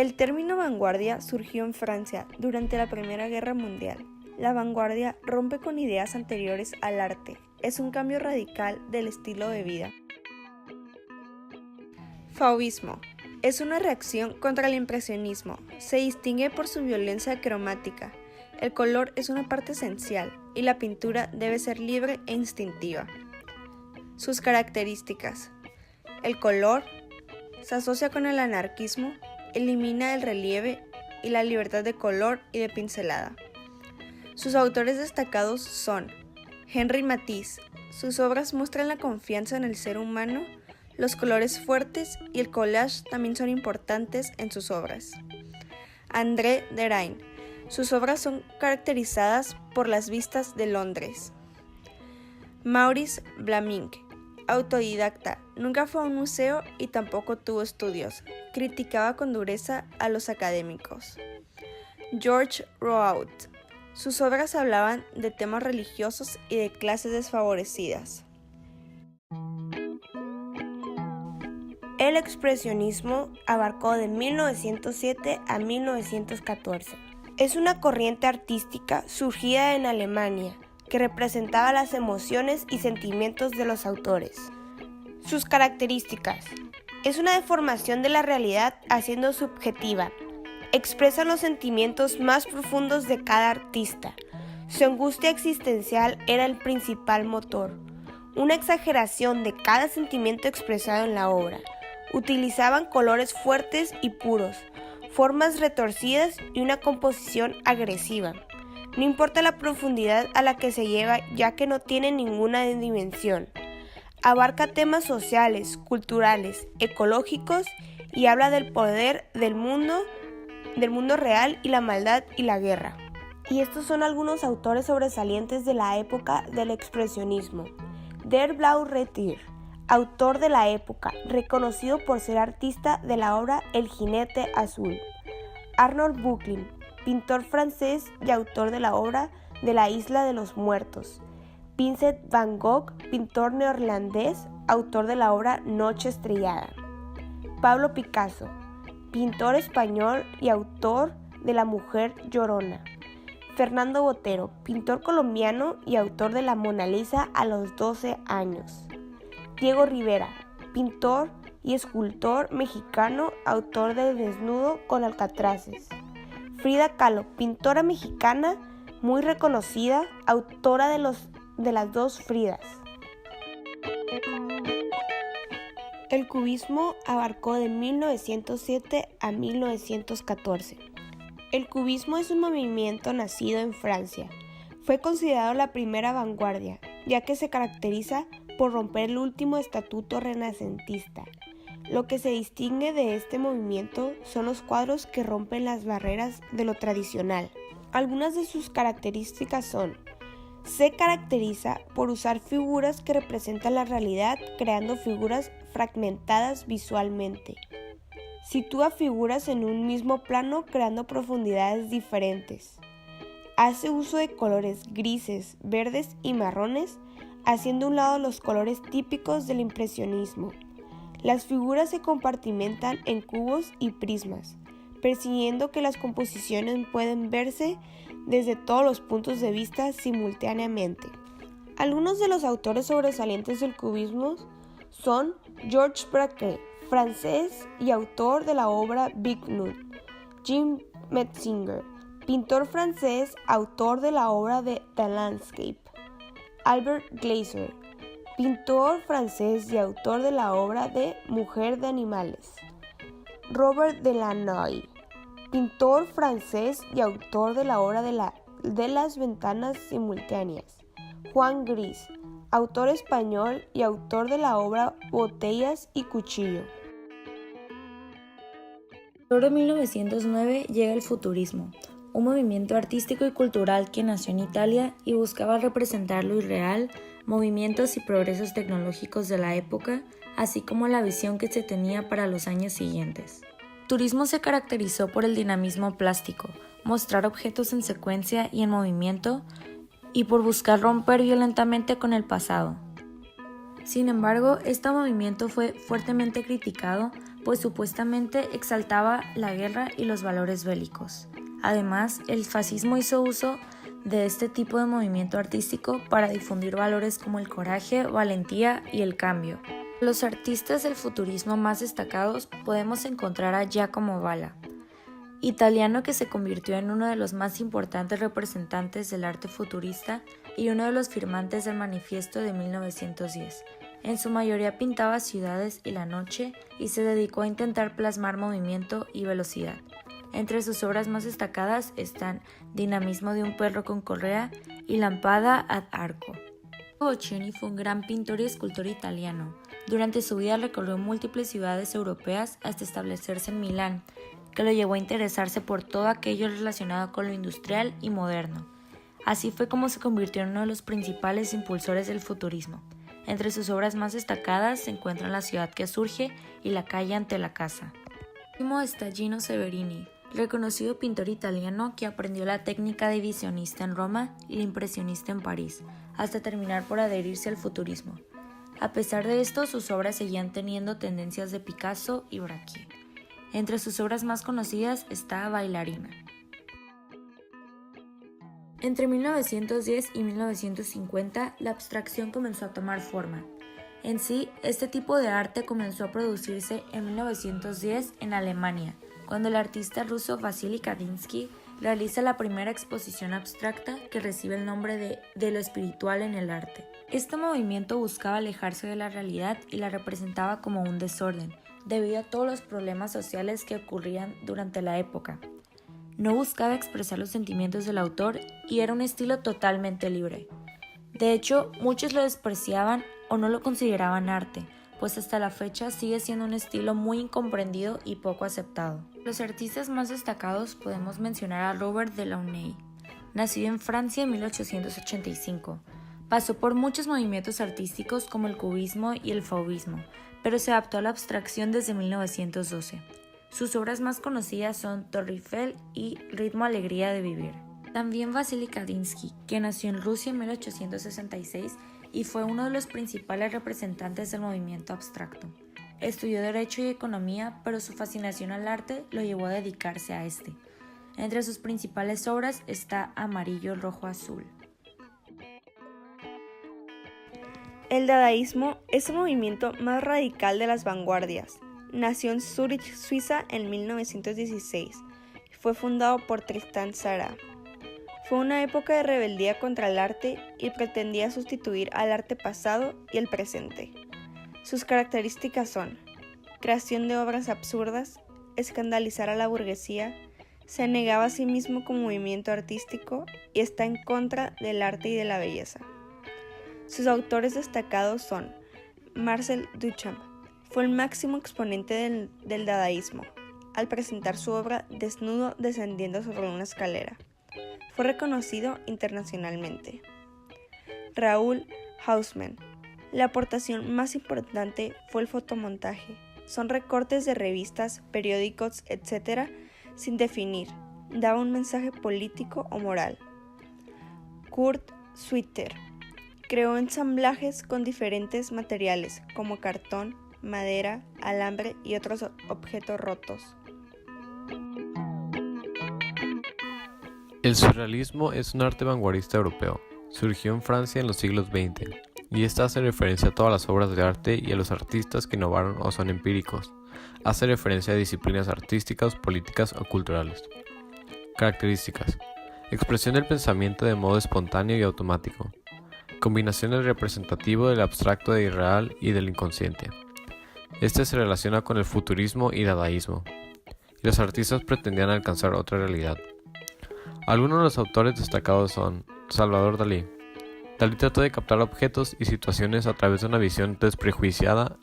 El término vanguardia surgió en Francia durante la Primera Guerra Mundial. La vanguardia rompe con ideas anteriores al arte. Es un cambio radical del estilo de vida. Fauvismo. Es una reacción contra el impresionismo. Se distingue por su violencia cromática. El color es una parte esencial y la pintura debe ser libre e instintiva. Sus características. El color se asocia con el anarquismo, elimina el relieve y la libertad de color y de pincelada. Sus autores destacados son Henri Matisse. Sus obras muestran la confianza en el ser humano, los colores fuertes y el collage también son importantes en sus obras. André Derain. Sus obras son caracterizadas por las vistas de Londres. Maurice Blaming. Autodidacta, nunca fue a un museo y tampoco tuvo estudios. Criticaba con dureza a los académicos. George Rouault. Sus obras hablaban de temas religiosos y de clases desfavorecidas. El expresionismo abarcó de 1907 a 1914. Es una corriente artística surgida en Alemania que representaba las emociones y sentimientos de los autores. Sus características. Es una deformación de la realidad haciendo subjetiva. Expresa los sentimientos más profundos de cada artista. Su angustia existencial era el principal motor. Una exageración de cada sentimiento expresado en la obra. Utilizaban colores fuertes y puros, formas retorcidas y una composición agresiva. No importa la profundidad a la que se lleva, ya que no tiene ninguna dimensión. Abarca temas sociales, culturales, ecológicos y habla del poder del mundo real y la maldad y la guerra. Y estos son algunos autores sobresalientes de la época del expresionismo. Der Blaue Reiter, autor de la época, reconocido por ser artista de la obra El jinete azul. Arnold Böcklin, pintor francés y autor de la obra de la Isla de los Muertos. Vincent van Gogh, pintor neerlandés, autor de la obra Noche estrellada. Pablo Picasso, pintor español y autor de La mujer llorona. Fernando Botero, pintor colombiano y autor de la Mona Lisa a los 12 años. Diego Rivera, pintor y escultor mexicano, autor de Desnudo con alcatraces. Frida Kahlo, pintora mexicana muy reconocida, autora de las dos Fridas. El cubismo abarcó de 1907 a 1914. El cubismo es un movimiento nacido en Francia. Fue considerado la primera vanguardia, ya que se caracteriza por romper el último estatuto renacentista. Lo que se distingue de este movimiento son los cuadros que rompen las barreras de lo tradicional. Algunas de sus características son: se caracteriza por usar figuras que representan la realidad, creando figuras fragmentadas visualmente. Sitúa figuras en un mismo plano, creando profundidades diferentes. Hace uso de colores grises, verdes y marrones, haciendo a un lado los colores típicos del impresionismo. Las figuras se compartimentan en cubos y prismas, persiguiendo que las composiciones pueden verse desde todos los puntos de vista simultáneamente. Algunos de los autores sobresalientes del cubismo son Georges Braque, francés y autor de la obra Big Nude. Jim Metzinger, pintor francés, autor de la obra de The Landscape. Albert Glaser, pintor francés y autor de la obra de Mujer de Animales. Robert Delannoy, pintor francés y autor de la obra de las ventanas simultáneas. Juan Gris, autor español y autor de la obra Botellas y Cuchillo. Sobre 1909 llega el futurismo, un movimiento artístico y cultural que nació en Italia y buscaba representar lo irreal, movimientos y progresos tecnológicos de la época, así como la visión que se tenía para los años siguientes. El futurismo se caracterizó por el dinamismo plástico, mostrar objetos en secuencia y en movimiento, y por buscar romper violentamente con el pasado. Sin embargo, este movimiento fue fuertemente criticado, pues supuestamente exaltaba la guerra y los valores bélicos. Además, el fascismo hizo uso de este tipo de movimiento artístico para difundir valores como el coraje, valentía y el cambio. Los artistas del futurismo más destacados podemos encontrar a Giacomo Balla, italiano que se convirtió en uno de los más importantes representantes del arte futurista y uno de los firmantes del Manifiesto de 1910. En su mayoría pintaba ciudades y la noche y se dedicó a intentar plasmar movimiento y velocidad. Entre sus obras más destacadas están Dinamismo de un perro con correa y Lampada ad arco. Boccioni fue un gran pintor y escultor italiano. Durante su vida recorrió múltiples ciudades europeas hasta establecerse en Milán, que lo llevó a interesarse por todo aquello relacionado con lo industrial y moderno. Así fue como se convirtió en uno de los principales impulsores del futurismo. Entre sus obras más destacadas se encuentran La ciudad que surge y La calle ante la casa. Último está Gino Severini, reconocido pintor italiano que aprendió la técnica de visionista en Roma y la impresionista en París, hasta terminar por adherirse al futurismo. A pesar de esto, sus obras seguían teniendo tendencias de Picasso y Braque. Entre sus obras más conocidas está Bailarina. Entre 1910 y 1950, la abstracción comenzó a tomar forma. En sí, este tipo de arte comenzó a producirse en 1910 en Alemania, cuando el artista ruso Vasily Kandinsky realiza la primera exposición abstracta que recibe el nombre de lo espiritual en el arte. Este movimiento buscaba alejarse de la realidad y la representaba como un desorden, debido a todos los problemas sociales que ocurrían durante la época. No buscaba expresar los sentimientos del autor y era un estilo totalmente libre. De hecho, muchos lo despreciaban o no lo consideraban arte, pues hasta la fecha sigue siendo un estilo muy incomprendido y poco aceptado. Los artistas más destacados podemos mencionar a Robert Delaunay, nacido en Francia en 1885. Pasó por muchos movimientos artísticos como el cubismo y el fauvismo, pero se adaptó a la abstracción desde 1912. Sus obras más conocidas son Torre Eiffel y Ritmo Alegría de Vivir. También Vasily Kandinsky, que nació en Rusia en 1866 y fue uno de los principales representantes del movimiento abstracto. Estudió Derecho y Economía, pero su fascinación al arte lo llevó a dedicarse a este. Entre sus principales obras está Amarillo, Rojo, Azul. El dadaísmo es el movimiento más radical de las vanguardias. Nació en Zúrich, Suiza, en 1916. Fue fundado por Tristan Tzara. Fue una época de rebeldía contra el arte y pretendía sustituir al arte pasado y el presente. Sus características son: creación de obras absurdas, escandalizar a la burguesía, se negaba a sí mismo como movimiento artístico y está en contra del arte y de la belleza. Sus autores destacados son Marcel Duchamp. Fue el máximo exponente del dadaísmo, al presentar su obra desnudo descendiendo sobre una escalera. Fue reconocido internacionalmente. Raoul Haussmann. La aportación más importante fue el fotomontaje. Son recortes de revistas, periódicos, etc., sin definir. Daba un mensaje político o moral. Kurt Schwitter. Creó ensamblajes con diferentes materiales como cartón, madera, alambre y otros objetos rotos. El surrealismo es un arte vanguardista europeo. Surgió en Francia en los siglos XX, y esta hace referencia a todas las obras de arte y a los artistas que innovaron o son empíricos. Hace referencia a disciplinas artísticas, políticas o culturales. Características: expresión del pensamiento de modo espontáneo y automático. Combinación del representativo, del abstracto, del irreal y del inconsciente. Este se relaciona con el futurismo y dadaísmo, y los artistas pretendían alcanzar otra realidad. Algunos de los autores destacados son Salvador Dalí. Dalí trató de captar objetos y situaciones a través de una visión desprejuiciada,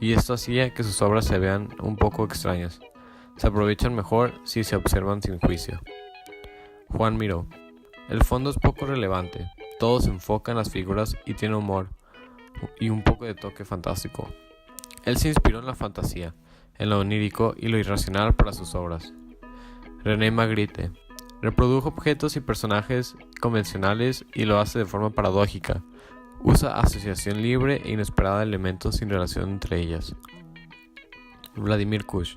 y esto hacía que sus obras se vean un poco extrañas. Se aprovechan mejor si se observan sin juicio. Juan Miró. El fondo es poco relevante, todo se enfoca en las figuras y tiene humor y un poco de toque fantástico. Él se inspiró en la fantasía, en lo onírico y lo irracional para sus obras. René Magritte. Reprodujo objetos y personajes convencionales y lo hace de forma paradójica, Usa asociación libre e inesperada de elementos sin relación entre ellas. Vladimir Kush.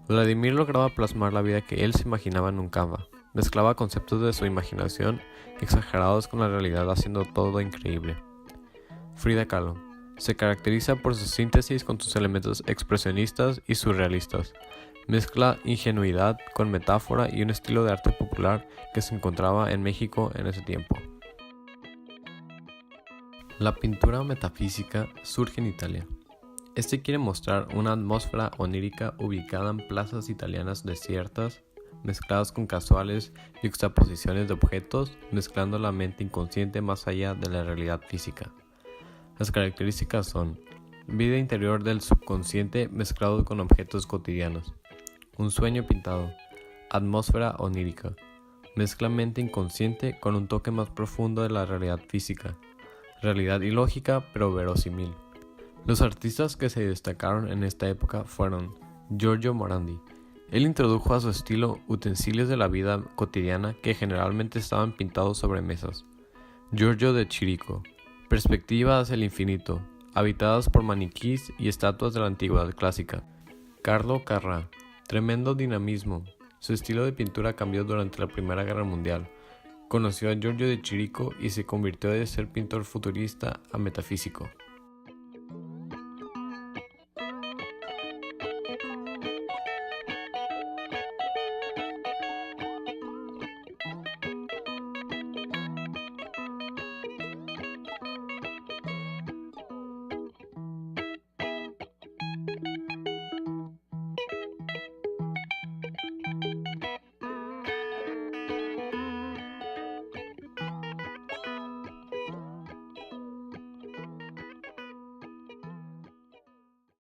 Vladimir lograba plasmar la vida que él se imaginaba en un Canva. Mezclaba conceptos de su imaginación exagerados con la realidad, haciendo todo increíble. Frida Kahlo. Se caracteriza por su síntesis con sus elementos expresionistas y surrealistas. Mezcla ingenuidad con metáfora y un estilo de arte popular que se encontraba en México en ese tiempo. La pintura metafísica surge en Italia. Este quiere mostrar una atmósfera onírica ubicada en plazas italianas desiertas, mezcladas con casuales y juxtaposiciones de objetos, mezclando la mente inconsciente más allá de la realidad física. Las características son: vida interior del subconsciente mezclado con objetos cotidianos, un sueño pintado, atmósfera onírica, mezcla mente inconsciente con un toque más profundo de la realidad física, realidad ilógica pero verosímil. Los artistas que se destacaron en esta época fueron Giorgio Morandi. Él introdujo a su estilo utensilios de la vida cotidiana que generalmente estaban pintados sobre mesas. Giorgio de Chirico. Perspectiva hacia el infinito, habitadas por maniquís y estatuas de la antigüedad clásica. Carlo Carrà. Tremendo dinamismo. Su estilo de pintura cambió durante la Primera Guerra Mundial. Conoció a Giorgio de Chirico y se convirtió de ser pintor futurista a metafísico.